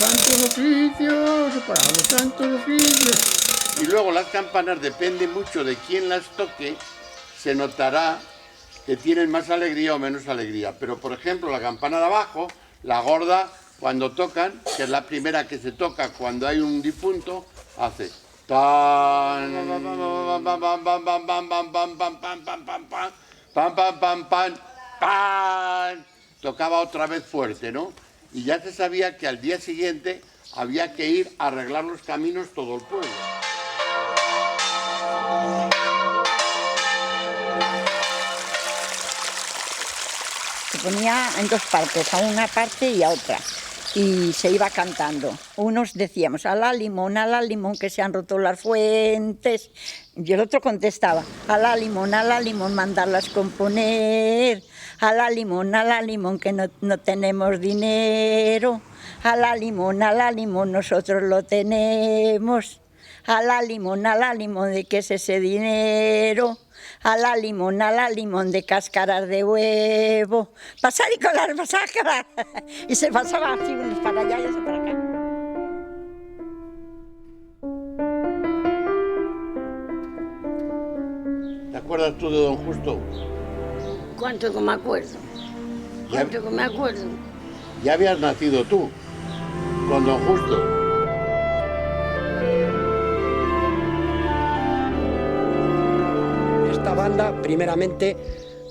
santos oficios, para los santos oficios. Y luego las campanas, depende mucho de quién las toque, se notará que tienen más alegría o menos alegría. Pero, por ejemplo, la campana de abajo, la gorda, cuando tocan, que es la primera que se toca cuando hay un difunto, hace tan, pan, tocaba otra vez fuerte, ¿no? Y ya se sabía que al día siguiente había que ir a arreglar los caminos todo el pueblo. Se ponía en dos partes, a una parte y a otra, y se iba cantando. Unos decíamos, a la limón, que se han roto las fuentes, y el otro contestaba, a la limón, mandarlas componer, a la limón, que no tenemos dinero, a la limón, nosotros lo tenemos, a la limón, ¿de qué es ese dinero? A la limón, de cáscaras de huevo, pasar y colar, pasar, y se pasaba así, unos para allá y otros para acá. ¿Te acuerdas tú de Don Justo? ¿Cuánto que me acuerdo? ¿Cuánto que me acuerdo? Ya habías nacido tú, con Don Justo. Esta banda, primeramente,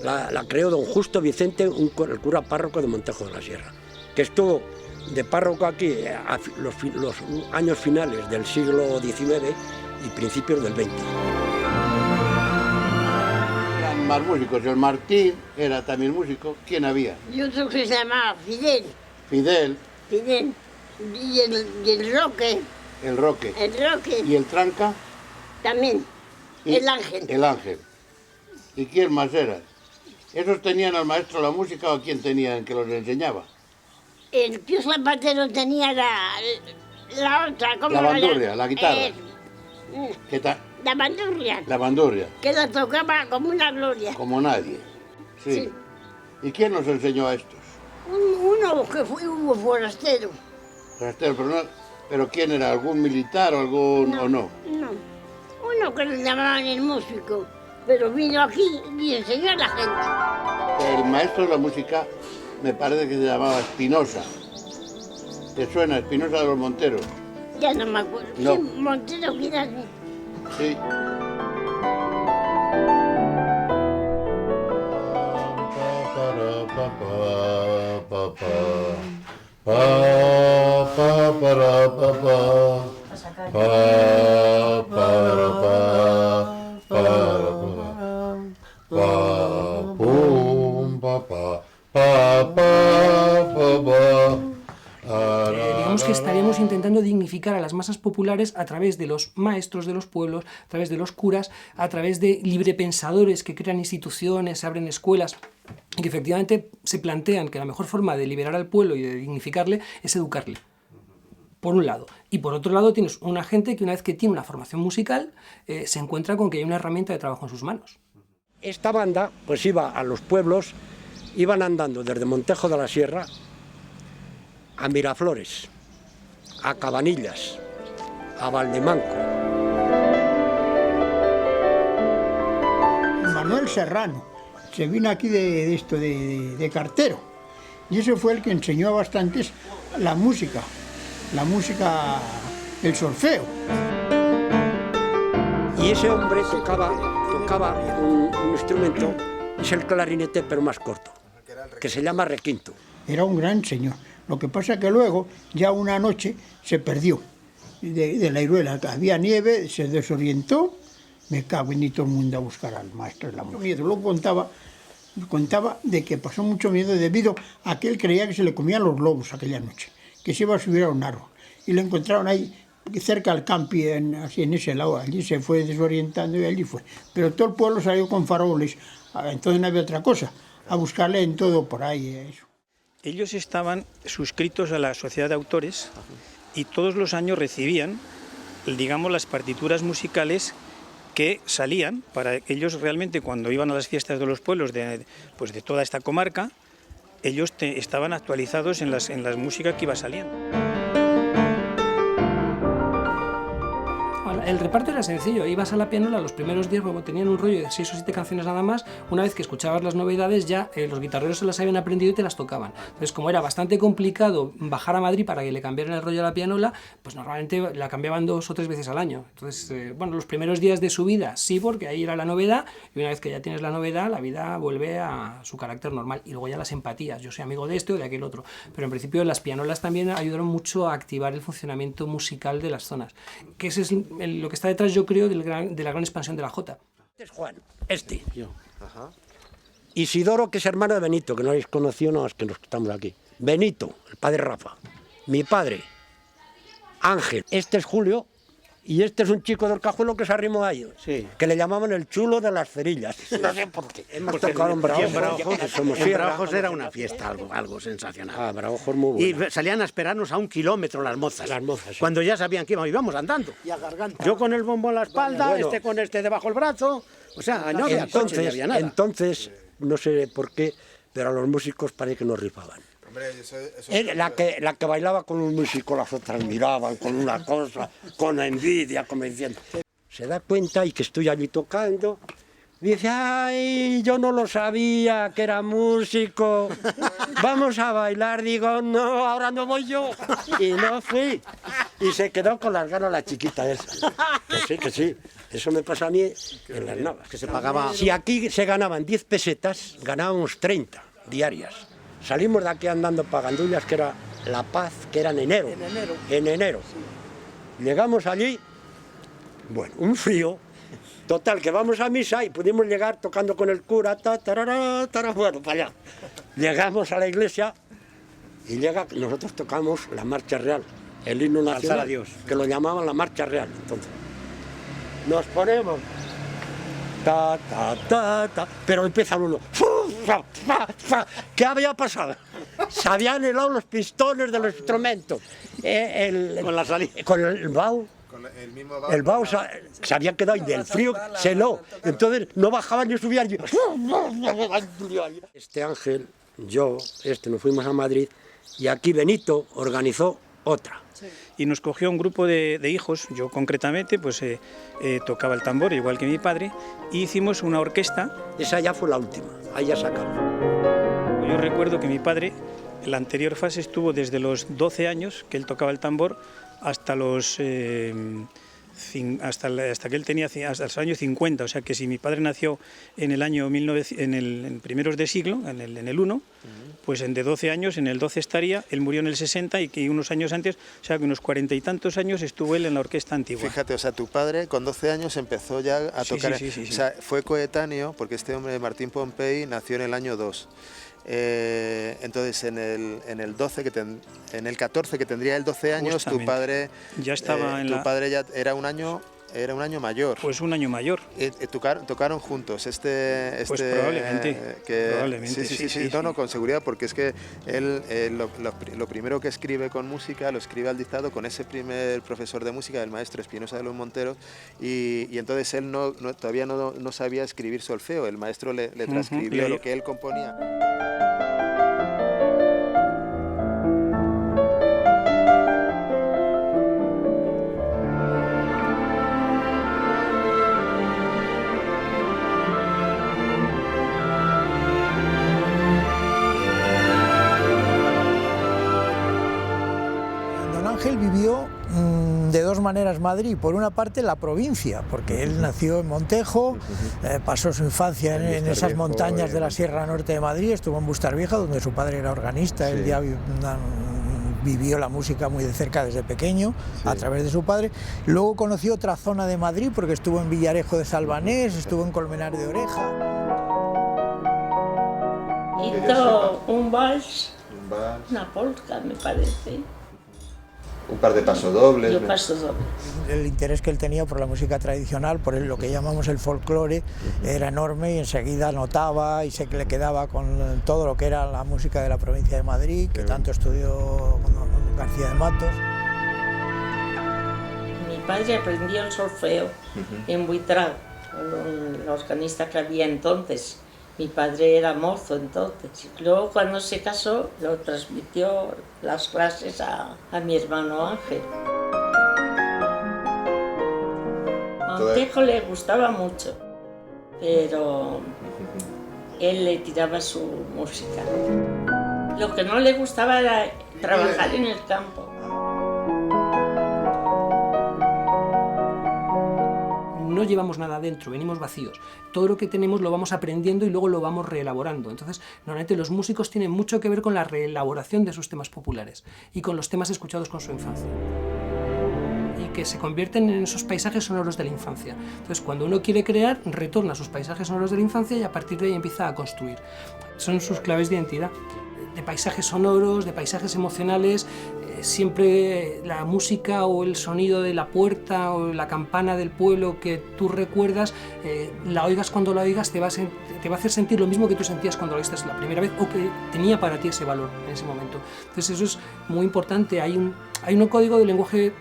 la creó don Justo Vicente, el cura párroco de Montejo de la Sierra, que estuvo de párroco aquí a los años finales del siglo XIX y principios del XX. Eran más músicos, el Martín era también músico. ¿Quién había? Y otro que se llamaba Fidel. Fidel. Y el Roque. El Roque. El Roque. ¿Y el Tranca? También. Y el Ángel. El Ángel. ¿Y quién más era? ¿Esos tenían al maestro la música o quién tenían que los enseñaba? El Pío Zapatero tenía la otra, ¿cómo la bandurria, la guitarra. ¿Qué tal? La bandurria. La bandurria. Que la tocaba como una gloria. Como nadie. Sí. ¿Y quién nos enseñó a estos? Uno que fue un forastero. Forastero, pero ¿quién era? ¿Algún militar o algún o no? No. Uno que le llamaban el músico, pero vino aquí y enseñó a la gente. El maestro de la música me parece que se llamaba Espinosa. ¿Te suena? Espinosa de los Monteros. Ya no me acuerdo. No. Sí, Montero quizás. Sí. Digamos que estaríamos intentando dignificar a las masas populares a través de los maestros de los pueblos, a través de los curas, a través de librepensadores que crean instituciones, abren escuelas y que efectivamente se plantean que la mejor forma de liberar al pueblo y de dignificarle es educarle, por un lado. Y por otro lado tienes una gente que una vez que tiene una formación musical se encuentra con que hay una herramienta de trabajo en sus manos. Esta banda pues iba a los pueblos, iban andando desde Montejo de la Sierra a Miraflores, a Cabanillas, a Valdemanco. Manuel Serrano se vino aquí de cartero, y ese fue el que enseñó a bastantes la música, el solfeo. Y ese hombre tocaba un instrumento, es el clarinete pero más corto, que se llama requinto. Era un gran señor. Lo que pasa que luego, ya una noche, se perdió de la Iruela. Había nieve, se desorientó, me cago en y todo el mundo a buscar al maestro de la música. Luego contaba de que pasó mucho miedo debido a que él creía que se le comían los lobos aquella noche, que se iba a subir a un árbol. Y lo encontraron ahí cerca al campi, así en ese lado. Allí se fue desorientando y allí fue. Pero todo el pueblo salió con faroles, entonces no había otra cosa, a buscarle en todo por ahí. Eso. Ellos estaban suscritos a la Sociedad de Autores y todos los años recibían, digamos, las partituras musicales que salían para ellos realmente cuando iban a las fiestas de los pueblos de toda esta comarca, ellos estaban actualizados en las músicas que iba saliendo. El reparto era sencillo, ibas a la pianola los primeros días, como tenían un rollo de 6 o 7 canciones nada más, una vez que escuchabas las novedades ya los guitarreros se las habían aprendido y te las tocaban. Entonces, como era bastante complicado bajar a Madrid para que le cambiaran el rollo a la pianola, pues normalmente la cambiaban 2 o 3 veces al año. Entonces, bueno, los primeros días de su vida sí, porque ahí era la novedad, y una vez que ya tienes la novedad, la vida vuelve a su carácter normal. Y luego ya las empatías, yo soy amigo de este o de aquel otro. Pero en principio las pianolas también ayudaron mucho a activar el funcionamiento musical de las zonas, que ese es lo que está detrás, yo creo, de la gran expansión de la jota. Este es Juan, yo. Ajá. Isidoro, que es hermano de Benito, que no habéis conocido, no, es que nos estamos aquí. Benito, el padre Rafa. Mi padre, Ángel. Este es Julio, y este es un chico del Cajuelo que se arrimó a ellos, sí, que le llamaban el chulo de las cerillas. No sé por qué. Hemos tocado en Braujos era una fiesta, algo sensacional. Ah, Braujos muy buena. Y salían a esperarnos a 1 kilómetro las mozas. Las mozas, sí. Cuando ya sabían que íbamos andando. Y a garganta. Yo con el bombo en la espalda, bueno, este con este debajo del brazo. O sea, no había coche, ni había nada. Entonces, no sé por qué, pero a los músicos parece que nos rifaban. La que bailaba con un músico, las otras miraban con una cosa, con envidia, como diciendo. Se da cuenta y que estoy allí tocando, dice, ay, yo no lo sabía que era músico, vamos a bailar. Digo, no, ahora no voy yo. Y no fui. Y se quedó con las ganas la chiquita esa. Que sí. Eso me pasa a mí en las Navas. Que se pagaba. Si aquí se ganaban 10 pesetas, ganábamos 30 diarias. Salimos de aquí andando para Gandullas, que era La Paz, que era en enero. En enero. Sí. Llegamos allí, bueno, un frío. Total, que vamos a misa y pudimos llegar tocando con el cura, bueno, para allá. Llegamos a la iglesia y nosotros tocamos la marcha real, el himno nacional, a Dios, que lo llamaban la marcha real. Entonces, nos ponemos, ta, ta, ta, ta, pero empieza uno, ¿qué había pasado? Se habían helado los pistones de los instrumentos, con la salida, con el baú. El baú se había quedado y del frío se heló. Entonces no bajaban ni subían. Este Ángel, yo, nos fuimos a Madrid y aquí Benito organizó otra. Y nos cogió un grupo de hijos, yo concretamente, pues tocaba el tambor igual que mi padre, y hicimos una orquesta. Esa ya fue la última, ahí ya sacamos. Yo recuerdo que mi padre, en la anterior fase, estuvo desde los 12 años, que él tocaba el tambor, hasta los hasta que él tenía hasta los años 50, o sea que si mi padre nació en el año 1900, en primeros de siglo, en el 1, pues de 12 años, en el 12 estaría, él murió en el 60 y que unos años antes, o sea que unos 40 y tantos años estuvo él en la orquesta antigua. Fíjate, o sea, tu padre con 12 años empezó ya a tocar, sí. O sea, fue coetáneo, porque este hombre, Martín Pompey, nació en el año 2. Entonces en el 14 que tendría él 12 años, tu padre ya estaba padre ya era un año mayor. Pues un año mayor. Tocaron juntos pues probablemente. Probablemente. Sí, no, con seguridad, porque es que él lo primero que escribe con música lo escribe al dictado con ese primer profesor de música, el maestro Espinosa de los Monteros, y entonces él todavía no sabía escribir solfeo, el maestro le transcribió lo que él componía. Ángel vivió de dos maneras Madrid. Por una parte la provincia, porque él nació en Montejo, pasó su infancia en esas montañas de la Sierra Norte de Madrid, estuvo en Bustarvieja, donde su padre era organista, él ya vivió la música muy de cerca desde pequeño, a través de su padre. Luego conoció otra zona de Madrid, porque estuvo en Villarejo de Salvanés, estuvo en Colmenar de Oreja. Hizo un vals, una polka, me parece. Un par de pasodobles. El interés que él tenía por la música tradicional, por lo que llamamos el folclore, era enorme, y enseguida notaba y se le quedaba con todo lo que era la música de la provincia de Madrid, que tanto estudió con García de Matos. Mi padre aprendió el solfeo en Buitrao, con la organista que había entonces. Mi padre era mozo entonces. Luego, cuando se casó, lo transmitió las clases a mi hermano Ángel. Montejo le gustaba mucho, pero él le tiraba su música. Lo que no le gustaba era trabajar en el campo. No llevamos nada dentro, venimos vacíos. Todo lo que tenemos lo vamos aprendiendo y luego lo vamos reelaborando. Entonces, normalmente los músicos tienen mucho que ver con la reelaboración de sus temas populares y con los temas escuchados con su infancia. Y que se convierten en esos paisajes sonoros de la infancia. Entonces, cuando uno quiere crear, retorna a sus paisajes sonoros de la infancia y a partir de ahí empieza a construir. Son sus claves de identidad. De paisajes sonoros, de paisajes emocionales, siempre la música o el sonido de la puerta o la campana del pueblo que tú recuerdas, la oigas cuando la oigas, te va a hacer sentir lo mismo que tú sentías cuando la oíste la primera vez o que tenía para ti ese valor en ese momento. Entonces eso es muy importante. Hay un código de lenguaje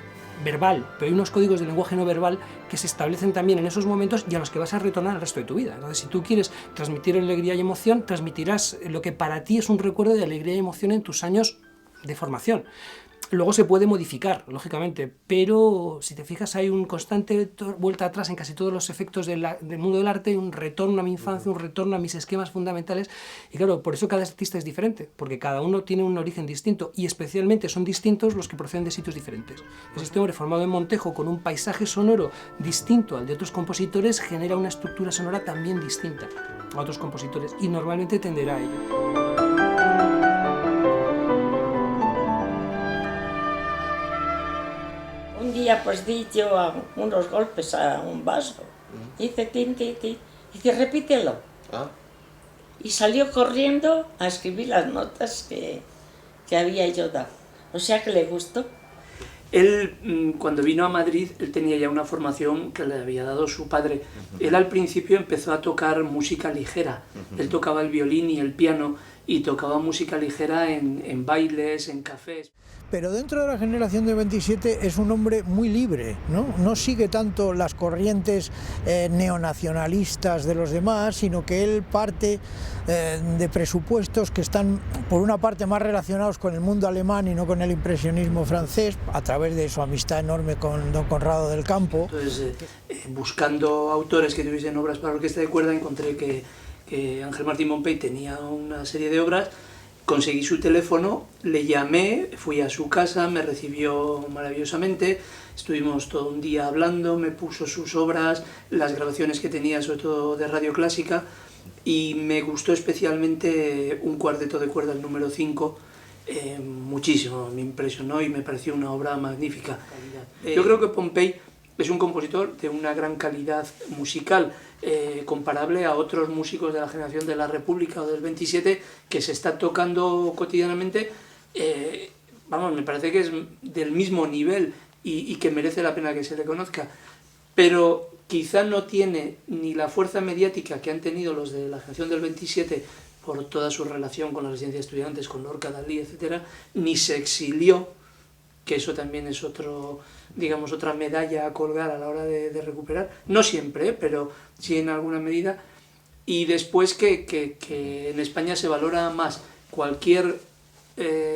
verbal, pero hay unos códigos de lenguaje no verbal que se establecen también en esos momentos y a los que vas a retornar el resto de tu vida. Entonces, si tú quieres transmitir alegría y emoción, transmitirás lo que para ti es un recuerdo de alegría y emoción en tus años de formación. Luego se puede modificar, lógicamente, pero si te fijas hay un constante vuelta atrás en casi todos los efectos del mundo del arte, un retorno a mi infancia, un retorno a mis esquemas fundamentales, y claro, por eso cada artista es diferente, porque cada uno tiene un origen distinto, y especialmente son distintos los que proceden de sitios diferentes. Entonces, este hombre formado en Montejo con un paisaje sonoro distinto al de otros compositores genera una estructura sonora también distinta a otros compositores, y normalmente tenderá a ello. Un día pues di yo unos golpes a un vaso, dice tin, tin, tin, dice repítelo. Y salió corriendo a escribir las notas que había yo dado, o sea que le gustó. Él, cuando vino a Madrid, él tenía ya una formación que le había dado su padre. Él al principio empezó a tocar música ligera, él tocaba el violín y el piano y tocaba música ligera en bailes, en cafés. Pero dentro de la generación de 27 es un hombre muy libre, ¿no? No sigue tanto las corrientes neonacionalistas de los demás, sino que él parte de presupuestos que están, por una parte, más relacionados con el mundo alemán y no con el impresionismo francés, a través de su amistad enorme con don Conrado del Campo. Entonces, buscando autores que tuviesen obras para orquesta de cuerda, encontré que Ángel Martín Pompey tenía una serie de obras. Conseguí su teléfono, le llamé, fui a su casa, me recibió maravillosamente, estuvimos todo un día hablando, me puso sus obras, las grabaciones que tenía, sobre todo de radio clásica, y me gustó especialmente un cuarteto de cuerda, el número 5, muchísimo, me impresionó y me pareció una obra magnífica. Yo creo que Pompey es un compositor de una gran calidad musical, comparable a otros músicos de la generación de la República o del 27 que se está tocando cotidianamente. Vamos, me parece que es del mismo nivel y que merece la pena que se le conozca, pero quizá no tiene ni la fuerza mediática que han tenido los de la generación del 27 por toda su relación con la residencia de estudiantes, con Lorca, Dalí, etc., ni se exilió, que eso también es otra medalla a colgar a la hora de recuperar, no siempre, pero sí en alguna medida, y después que en España se valora más cualquier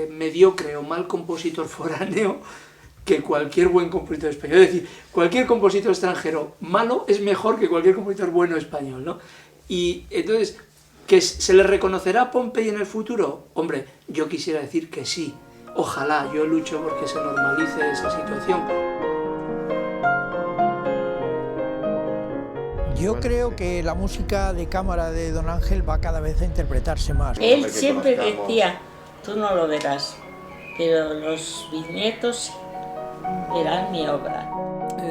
mediocre o mal compositor foráneo que cualquier buen compositor español. Es decir, cualquier compositor extranjero malo es mejor que cualquier compositor bueno español, ¿no? Y entonces, ¿que se le reconocerá a Pompey en el futuro? Hombre, yo quisiera decir que sí. Ojalá, yo lucho porque se normalice esa situación. Yo creo que la música de cámara de don Ángel va cada vez a interpretarse más. Él siempre decía, tú no lo verás, pero los bisnietos verán mi obra.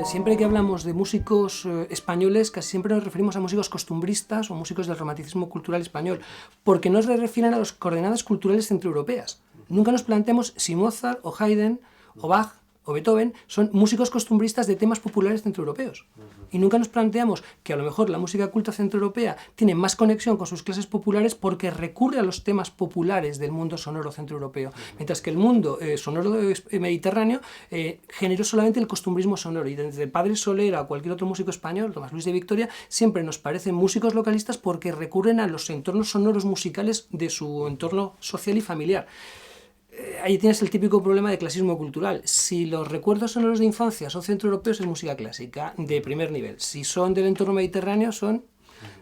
Siempre que hablamos de músicos españoles, casi siempre nos referimos a músicos costumbristas o músicos del romanticismo cultural español, porque no se refieren a las coordenadas culturales centroeuropeas. Nunca nos planteamos si Mozart o Haydn o Bach o Beethoven son músicos costumbristas de temas populares centroeuropeos. Y nunca nos planteamos que a lo mejor la música culta centroeuropea tiene más conexión con sus clases populares porque recurre a los temas populares del mundo sonoro centroeuropeo, mientras que el mundo sonoro mediterráneo generó solamente el costumbrismo sonoro. Y desde Padre Soler a cualquier otro músico español, Tomás Luis de Victoria, siempre nos parecen músicos localistas porque recurren a los entornos sonoros musicales de su entorno social y familiar. ahí tienes el típico problema de clasismo cultural. Si los recuerdos sonoros de infancia son centroeuropeos, es música clásica de primer nivel. Si son del entorno mediterráneo, son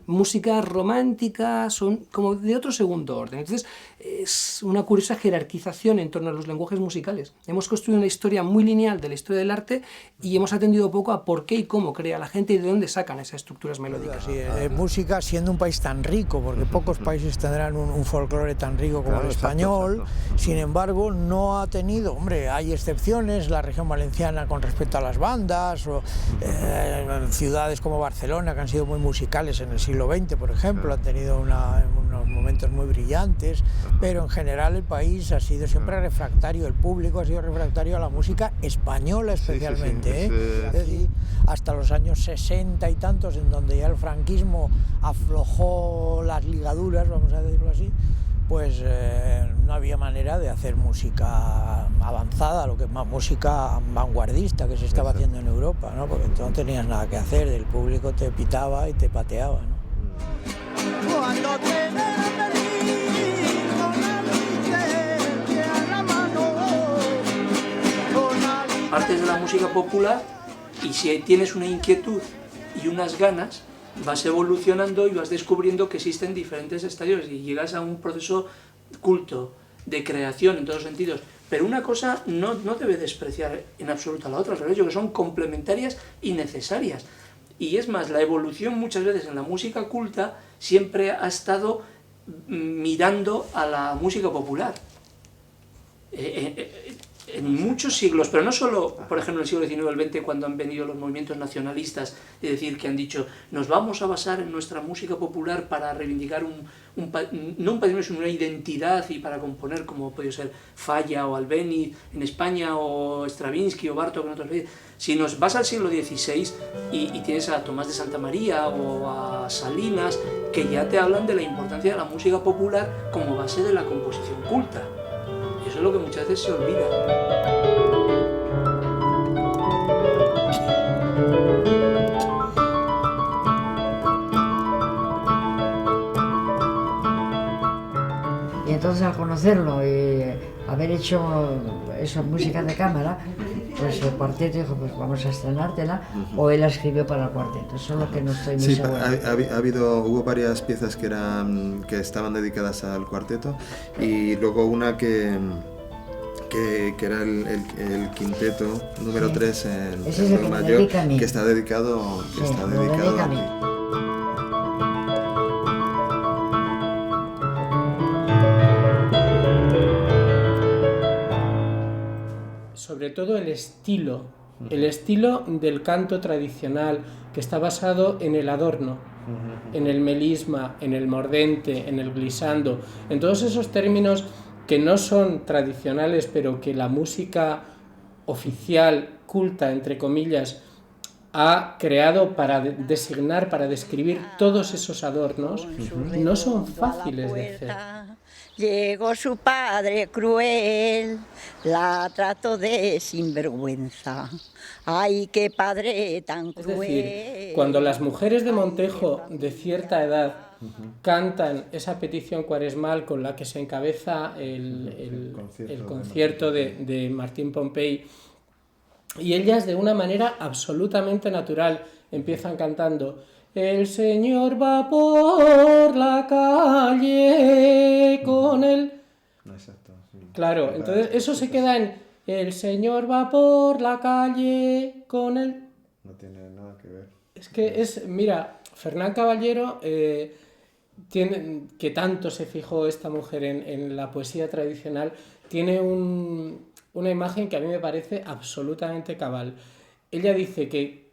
música romántica, son como de otro segundo orden. Entonces, es una curiosa jerarquización en torno a los lenguajes musicales. Hemos construido una historia muy lineal de la historia del arte y hemos atendido poco a por qué y cómo crea la gente y de dónde sacan esas estructuras melódicas. Sí, música, siendo un país tan rico, porque pocos países tendrán un folclore tan rico como el español, exacto. Sin embargo, no ha tenido, hombre, hay excepciones, la región valenciana con respecto a las bandas, o ciudades como Barcelona, que han sido muy musicales en el siglo XX, por ejemplo, han tenido unos momentos muy brillantes, pero en general el país ha sido siempre refractario, el público ha sido refractario a la música española especialmente, es decir, hasta los años 60 y tantos, en donde ya el franquismo aflojó las ligaduras, vamos a decirlo así, pues no había manera de hacer música avanzada, lo que es más música vanguardista que se estaba haciendo en Europa, ¿no? Porque entonces no tenías nada que hacer, el público te pitaba y te pateaba, ¿no? Cuando te vea venir con la licencia en la mano, partes de la música popular y si tienes una inquietud y unas ganas, vas evolucionando y vas descubriendo que existen diferentes estadios y llegas a un proceso culto, de creación en todos los sentidos. Pero una cosa no debe despreciar en absoluto a la otra, al revés, que son complementarias y necesarias. Y es más, la evolución muchas veces en la música culta siempre ha estado mirando a la música popular. En muchos siglos, pero no solo, por ejemplo, en el siglo XIX o el XX, cuando han venido los movimientos nacionalistas, es decir, que han dicho, nos vamos a basar en nuestra música popular para reivindicar no un patrimonio, sino una identidad y para componer, como puede ser Falla o Albéniz en España, o Stravinsky o Bartók en otros países. Si nos vas al siglo XVI y tienes a Tomás de Santa María o a Salinas, que ya te hablan de la importancia de la música popular como base de la composición culta. Eso es lo que muchas veces se olvida. Y entonces al conocerlo y haber hecho esa música de cámara, pues el cuarteto dijo, pues vamos a estrenártela, o él la escribió para el cuarteto, eso es lo que no estoy muy segura. Hubo varias piezas que estaban dedicadas al cuarteto y luego una que era el quinteto número 3 en Sol Mayor, que está dedicado a mí. Sobre todo el estilo del canto tradicional, que está basado en el adorno, en el melisma, en el mordente, en el glissando, en todos esos términos que no son tradicionales, pero que la música oficial, culta, entre comillas, ha creado para designar, para describir todos esos adornos, no son fáciles de hacer. Llegó su padre cruel, la trató de sinvergüenza. ¡Ay, qué padre tan cruel! Es decir, cuando las mujeres de Montejo de cierta edad cantan esa petición cuaresmal con la que se encabeza el concierto de Martín Pompey, y ellas de una manera absolutamente natural empiezan cantando: el Señor va por la calle con él. Exacto, sí. Claro, entonces eso se queda en el Señor va por la calle con él. No tiene nada que ver. Es que mira, Fernán Caballero, que tanto se fijó esta mujer en la poesía tradicional, tiene una imagen que a mí me parece absolutamente cabal. Ella dice que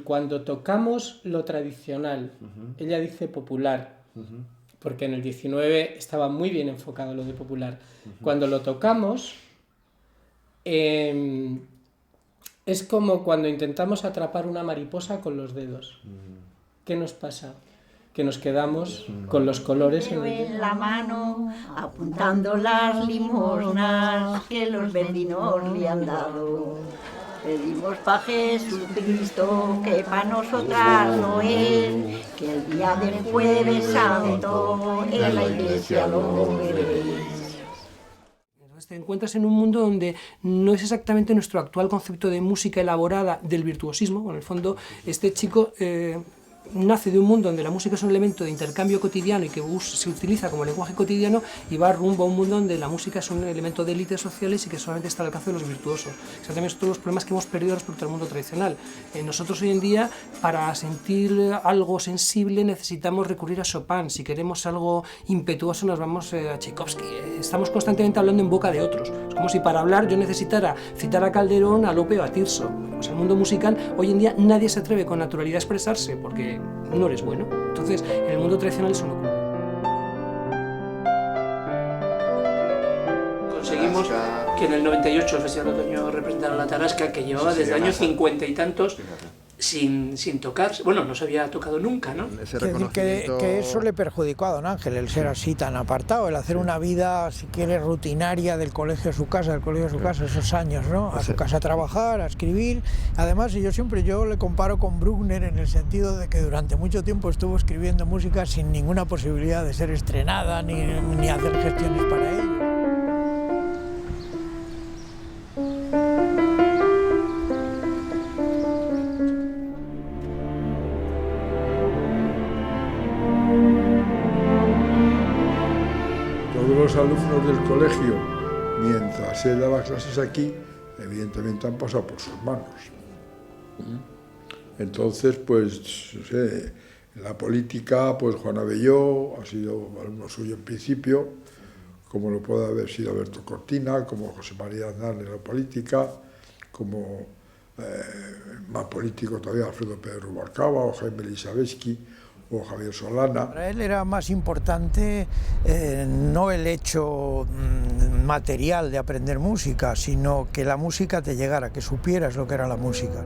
cuando tocamos lo tradicional, ella dice popular, porque en el 19 estaba muy bien enfocado lo de popular. Cuando lo tocamos, es como cuando intentamos atrapar una mariposa con los dedos. ¿Qué nos pasa? Que nos quedamos con los colores en la mano, apuntando las limosnas que los vecinos le han dado. Pedimos pa' Jesucristo que pa' nosotras lo es, que el día del Jueves Santo en la iglesia lo veréis. te encuentras en un mundo donde no es exactamente nuestro actual concepto de música elaborada del virtuosismo. Bueno, en el fondo, este chico nace de un mundo donde la música es un elemento de intercambio cotidiano y que se utiliza como lenguaje cotidiano, y va rumbo a un mundo donde la música es un elemento de élites sociales y que solamente está al alcance de los virtuosos. Exactamente todos los problemas que hemos perdido respecto al mundo tradicional. Nosotros hoy en día, para sentir algo sensible, necesitamos recurrir a Chopin. Si queremos algo impetuoso, nos vamos a Tchaikovsky. Estamos constantemente hablando en boca de otros. Es como si para hablar yo necesitara citar a Calderón, a Lope o a Tirso. Pues el mundo musical, hoy en día nadie se atreve con naturalidad a expresarse porque no eres bueno. Entonces, en el mundo tradicional eso no ocurre. Conseguimos que en el 98 el Festival de Otoño representara la Tarasca, que llevaba desde años 50 y tantos sin tocarse. Bueno, no se había tocado nunca, ¿no? Que eso le perjudicó a don Ángel, el ser así tan apartado, el hacer una vida, si quiere, rutinaria del colegio a su casa, del colegio a su casa, esos años, ¿no? A su casa a trabajar, a escribir. Además, yo le comparo con Bruckner en el sentido de que durante mucho tiempo estuvo escribiendo música sin ninguna posibilidad de ser estrenada ni hacer gestiones para ello. Los alumnos del colegio, mientras él daba clases aquí, evidentemente han pasado por sus manos. Entonces, pues, no sé, en la política, pues Juan Abelló ha sido alumno suyo en principio, como lo puede haber sido Alberto Cortina, como José María Aznar en la política, como más político todavía Alfredo Pérez Rubalcaba o Jaime Elisabetsky o Javier Solana. Para él era más importante no el hecho material de aprender música, sino que la música te llegara, que supieras lo que era la música.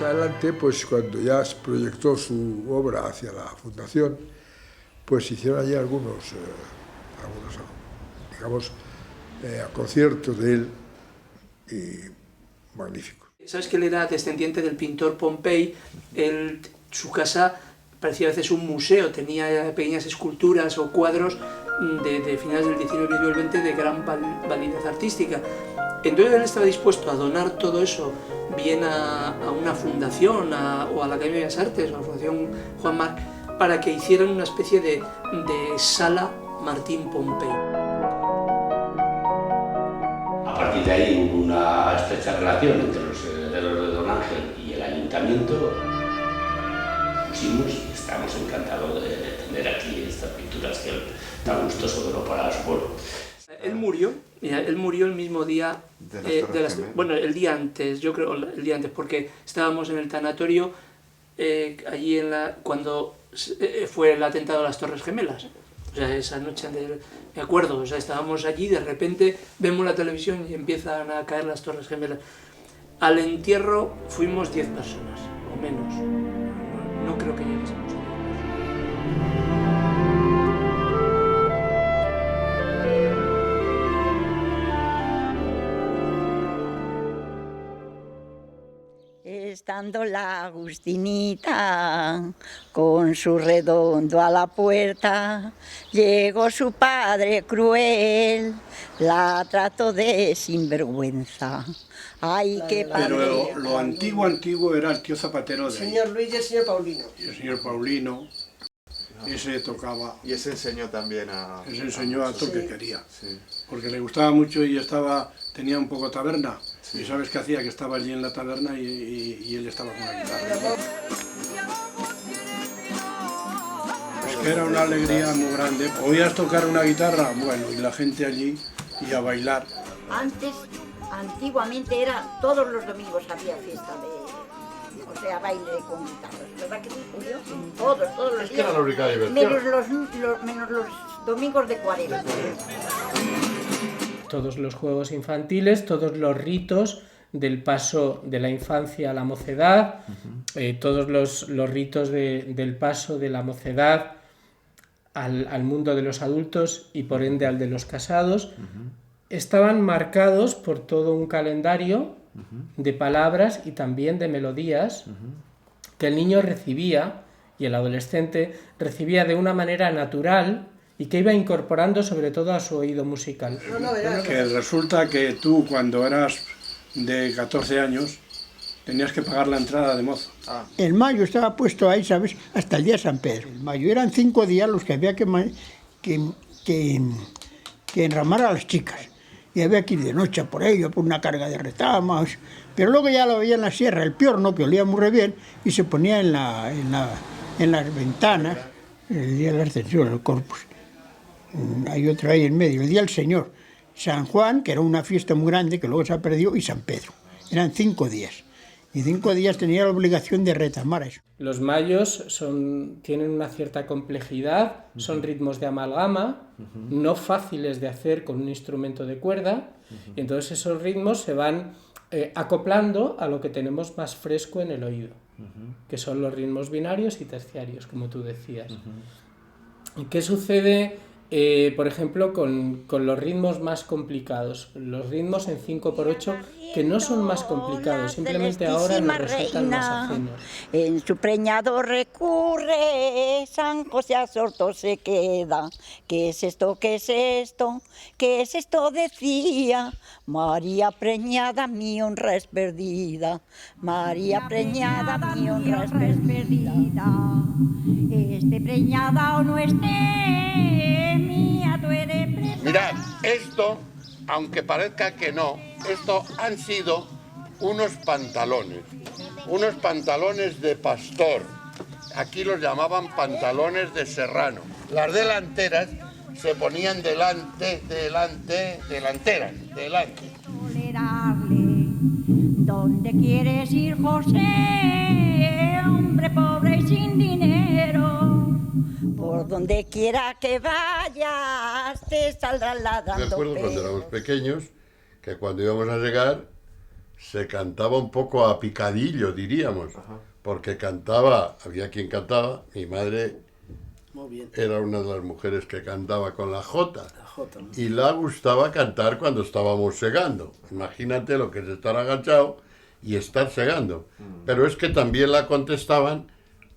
Adelante, pues cuando ya proyectó su obra hacia la fundación, pues hicieron allí algunos digamos, conciertos de él y magníficos. Sabes que él era descendiente del pintor Pompey. Su casa parecía a veces un museo, tenía pequeñas esculturas o cuadros de finales del 19 y del 20 de gran validez artística. Entonces él estaba dispuesto a donar todo eso bien a una fundación o a la Academia de Bellas Artes o a la Fundación Juan Marc para que hicieran una especie de sala Martín Pompey. A partir de ahí hubo una estrecha relación entre los herederos de don Ángel y el ayuntamiento. Pusimos y estamos encantados de tener aquí estas pinturas que él tan gustoso donó para su pueblo. Él murió el mismo día, bueno, el día antes, yo creo, el día antes, porque estábamos en el tanatorio allí cuando fue el atentado a las Torres Gemelas. O sea, esa noche, me acuerdo, o sea, estábamos allí, de repente vemos la televisión y empiezan a caer las Torres Gemelas. Al entierro fuimos 10 personas, o menos. No creo que lleguésemos a 10. Estando la Agustinita con su redondo a la puerta, llegó su padre cruel, la trató de sinvergüenza. Ay, qué padre. Pero lo antiguo era el tío Zapatero de ahí. El señor Luis y el señor Paulino. Y el señor Paulino, ese tocaba. Y ese enseñó también a... Ese enseñó a todo que quería. Sí. Porque le gustaba mucho y tenía un poco taberna. Sí. Y ¿sabes qué hacía? Que estaba allí en la taberna y él estaba con la guitarra. Pues que era una alegría muy grande. Oías tocar una guitarra, bueno, y la gente allí y a bailar. Antiguamente todos los domingos había fiesta baile con guitarras, ¿verdad que sí, Julio? Todos los días, menos los domingos de Cuaresma. Todos los juegos infantiles, todos los ritos del paso de la infancia a la mocedad, todos los ritos del paso de la mocedad al mundo de los adultos y por ende al de los casados, estaban marcados por todo un calendario de palabras y también de melodías que el niño recibía y el adolescente recibía de una manera natural y que iba incorporando sobre todo a su oído musical. Que resulta que tú, cuando eras de 14 años, tenías que pagar la entrada de mozo. El mayo estaba puesto ahí, ¿sabes?, hasta el día de San Pedro. El mayo eran 5 días los que había que enramar a las chicas. Y había que ir de noche a por ello, por una carga de retamas. Pero luego ya lo veía en la sierra, el piorno, que olía muy re bien, y se ponía en las ventanas, el día de la Ascensión, el Corpus. Hay otro ahí en medio, el Día del Señor. San Juan, que era una fiesta muy grande, que luego se ha perdido, y San Pedro. Eran 5 días. Y 5 días tenía la obligación de retamar eso. Los mayos tienen una cierta complejidad, son ritmos de amalgama, no fáciles de hacer con un instrumento de cuerda, y entonces esos ritmos se van acoplando a lo que tenemos más fresco en el oído, que son los ritmos binarios y terciarios, como tú decías. ¿Qué sucede, por ejemplo, con los ritmos más complicados? Los ritmos en 5/8, que no son más complicados, simplemente ahora nos resultan más ajenos. En su preñado recurre, San José absorto se queda. ¿Qué es esto? ¿Qué es esto? ¿Qué es esto? Decía. María preñada, mi honra es perdida. María preñada, mi honra es perdida. Esté preñada o no esté, mía tú eres preñada. Mirad, esto, aunque parezca que no, esto han sido unos pantalones de pastor. Aquí los llamaban pantalones de serrano. Las delanteras se ponían delante. ¿Dónde quieres ir, José? Hombre pobre y sin dinero. Por donde quiera que vayas, te saldrá ladrando. Recuerdo cuando éramos pequeños, que cuando íbamos a llegar, se cantaba un poco a picadillo, diríamos. Porque había quien cantaba, mi madre era una de las mujeres que cantaba con la jota. Y le gustaba cantar cuando estábamos segando. Imagínate lo que es estar agachado y estar segando. Pero es que también la contestaban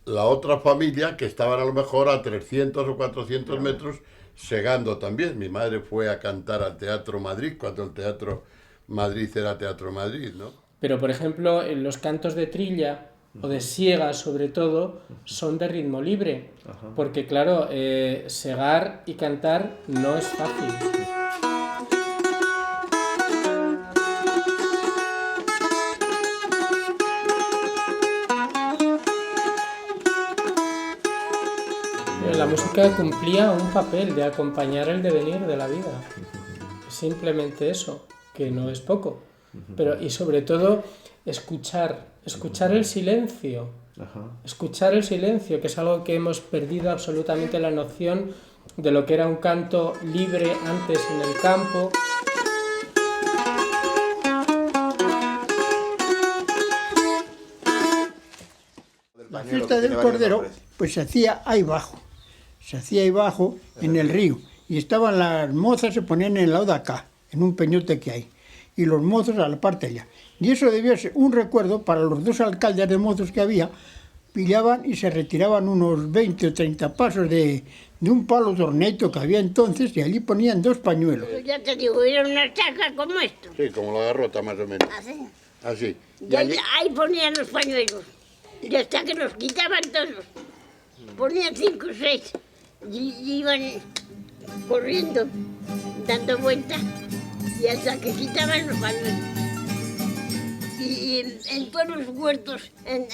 la otra familia, que estaban a lo mejor a 300 o 400 metros segando también. Mi madre fue a cantar al Teatro Madrid, cuando el Teatro Madrid era Teatro Madrid, ¿no? Pero, por ejemplo, en los cantos de trilla o de siega, sobre todo, son de ritmo libre. Porque, claro, segar y cantar no es fácil. La música cumplía un papel de acompañar el devenir de la vida. Simplemente eso, que no es poco. Pero, y sobre todo, escuchar el silencio. Escuchar el silencio, que es algo que hemos perdido absolutamente la noción de lo que era un canto libre antes en el campo. La fiesta del Cordero pues se hacía ahí abajo. Se hacía ahí abajo en el río. Y estaban las mozas, se ponían en el lado de acá, en un peñote que hay. Y los mozos a la parte de allá. Y eso debió ser un recuerdo para los dos alcaldes de mozos que había. Pillaban y se retiraban unos 20 o 30 pasos de un palo torneto que había entonces, y allí ponían 2 pañuelos. Ya te digo, era una chaca como esto. Sí, como la garrota más o menos. Así. Así. Y ahí ponían los pañuelos. Y hasta que los quitaban todos. Ponían 5 o 6. Y iban corriendo, dando vueltas. Y hasta que quitaban los pañuelos. Y en todos los huertos, en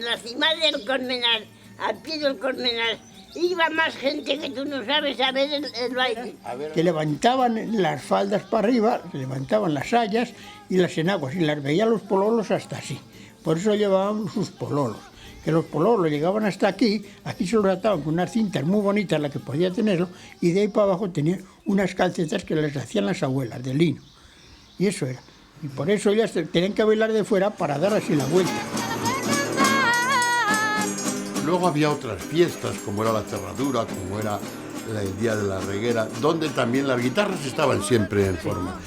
la cima del Colmenar, al pie del Colmenar, iba más gente que tú no sabes a ver el baile. Que levantaban las faldas para arriba, levantaban las sayas y las enaguas, y las veían los pololos hasta así. Por eso llevaban sus pololos. Que los pololos llegaban hasta aquí se los ataban con unas cintas muy bonitas, la que podía tenerlo, y de ahí para abajo tenían unas calcetas que les hacían las abuelas, de lino. Y eso era. Y por eso ellas tenían que bailar de fuera para dar así la vuelta. Luego había otras fiestas, como era la cerradura, como era el día de la reguera, donde también las guitarras estaban siempre en forma.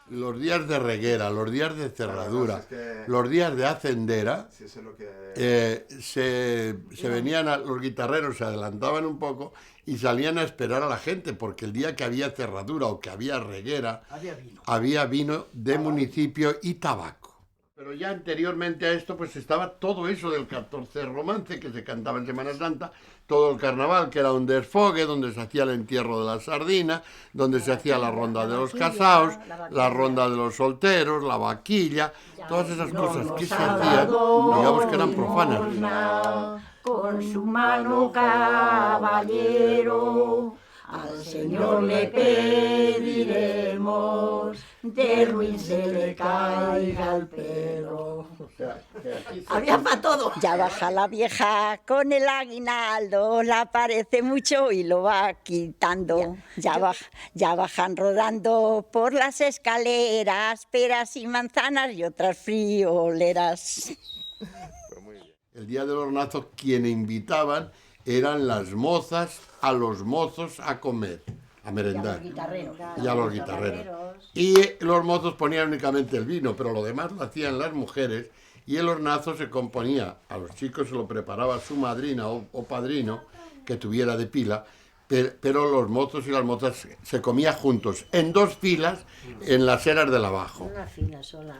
Los días de reguera, los días de cerradura, los días de hacendera, se venían los guitarreros, se adelantaban un poco y salían a esperar a la gente, porque el día que había cerradura o que había reguera, había vino de municipio y tabaco. Pero ya anteriormente a esto, pues estaba todo eso del 14 romance que se cantaba en Semana Santa, todo el carnaval, que era un desfogue, donde se hacía el entierro de la sardina, donde se hacía la ronda de los casados, la ronda de los solteros, la vaquilla, todas esas cosas que se hacían, digamos que eran profanas. Con su mano caballero, al Señor le pediremos, de ruin se le caiga el pelo. Había para todo. Ya baja la vieja con el aguinaldo, la parece mucho y lo va quitando. Ya bajan rodando por las escaleras, peras y manzanas y otras frioleras. El día del hornazo, quienes invitaban eran las mozas a los mozos a comer, a merendar. Y a los guitarreros. Y los mozos ponían únicamente el vino, pero lo demás lo hacían las mujeres, y el hornazo se componía, a los chicos se lo preparaba su madrina o padrino, que tuviera de pila, pero los mozos y las mozas se comía juntos, en dos filas, en las eras del abajo. Una fila sola.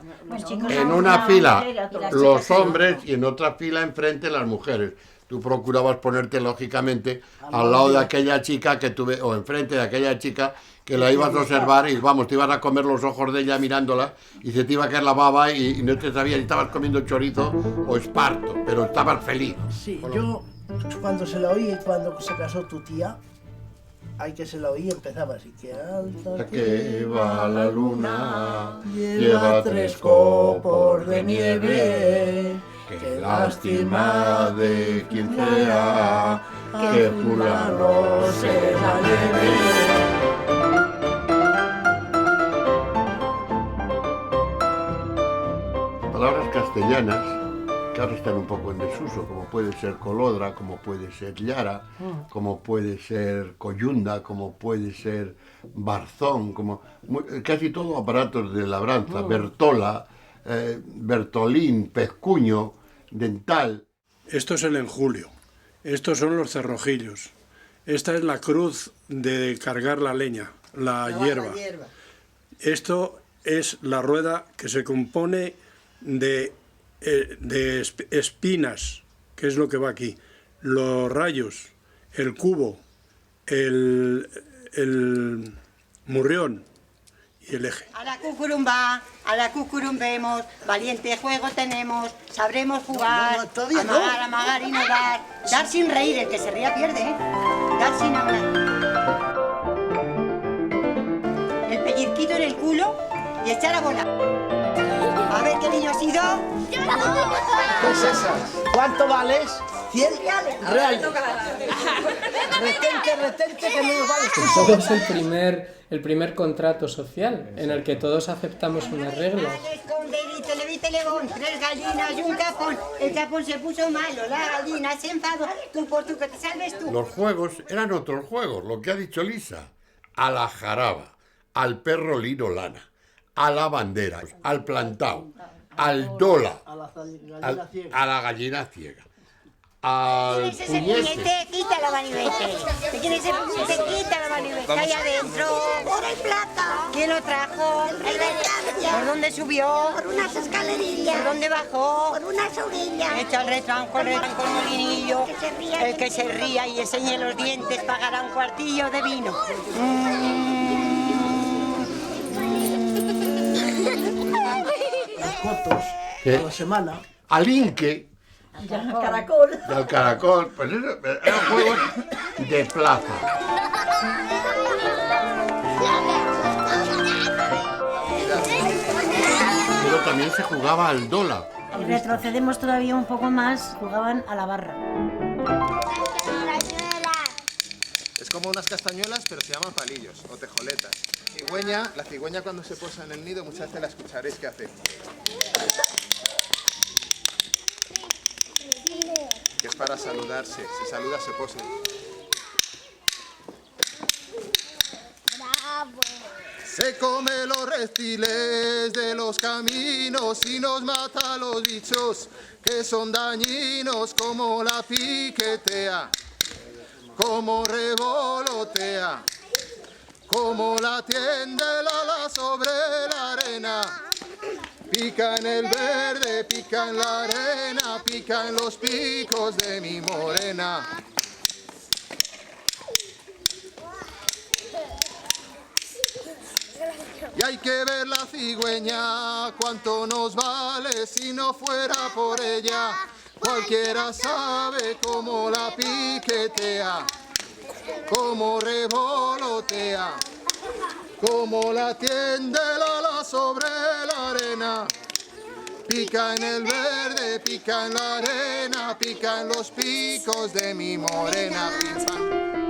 En una fila los hombres y en otra fila enfrente las mujeres. Tú procurabas ponerte, lógicamente, al lado de aquella chica que tuve, o enfrente de aquella chica que la ibas a observar y, vamos, te ibas a comer los ojos de ella mirándola y se te iba a caer la baba y no te sabías si estabas comiendo chorizo o esparto, pero estabas feliz. Sí, yo cuando se la oí, cuando se casó tu tía, hay que se la oí, empezaba así, que alta que va la luna, lleva 3 copos de nieve. Qué lástima de quien sea, que fulano se la lleve. Palabras castellanas que ahora están un poco en desuso, como puede ser colodra, como puede ser llara, como puede ser coyunda, como puede ser barzón, casi todo aparatos de labranza, bertola, bertolín, pescuño, dental. Esto es el enjulio, estos son los cerrojillos, esta es la cruz de cargar la leña, la hierba. Esto es la rueda que se compone de espinas, que es lo que va aquí, los rayos, el cubo, el murrión y el eje. A la cucurumba, a la cucurumbemos, valiente juego tenemos, sabremos jugar, amagar y no dar. Dar sin reír, el que se ría pierde, ¿eh? Dar sin hablar. El pellizquito en el culo y echar a volar. A ver qué niño ha sido. ¿Qué es esa? ¿Cuánto vales? 100 reales. Retente, que no nos vale. Todo es el primer contrato social, en el que todos aceptamos unas reglas. Con dedito, levite, legón, 3 gallinas y un capón. El capón se puso malo, la gallina se enfadó. Tú por tú, que te salves tú. Los juegos eran otros juegos, lo que ha dicho Lisa. A la jaraba, al perro lino lana, a la bandera, al plantao, al dola, a la gallina ciega. Al ¿Quieres ese puñete? Quita la manivete. ¿Te quieres ese puñete? Quita la manivete. Ahí adentro. Oro y plata. ¿Quién lo trajo? El retranco. ¿Por dónde subió? Por unas escalerillas. ¿Por dónde bajó? Por unas orillas. Echa el retranco, el molinillo. El que se ría y enseñe los dientes pagará un cuartillo de vino. Las fotos a la semana. Al Inque. Y al caracol. Y al caracol, pues eso, eran juegos de plaza. Pero también se jugaba al dola. Y retrocedemos todavía un poco más, jugaban a la barra. Es como unas castañuelas, pero se llaman palillos o tejoletas. La cigüeña cuando se posa en el nido, muchas veces la escucharéis que hace. Que es para saludarse, se saluda, se posa. Se come los reptiles de los caminos y nos mata a los bichos que son dañinos, como la piquetea, como revolotea, como la tiende el ala sobre la arena. Pica en el verde, pica en la arena, pica en los picos de mi morena. Y hay que ver la cigüeña, cuánto nos vale si no fuera por ella. Cualquiera sabe cómo la piquetea, cómo revolotea, cómo la tiende el ala sobre la arena. Pica en el verde, pica en la arena, pica en los picos de mi morena. Pim, pam.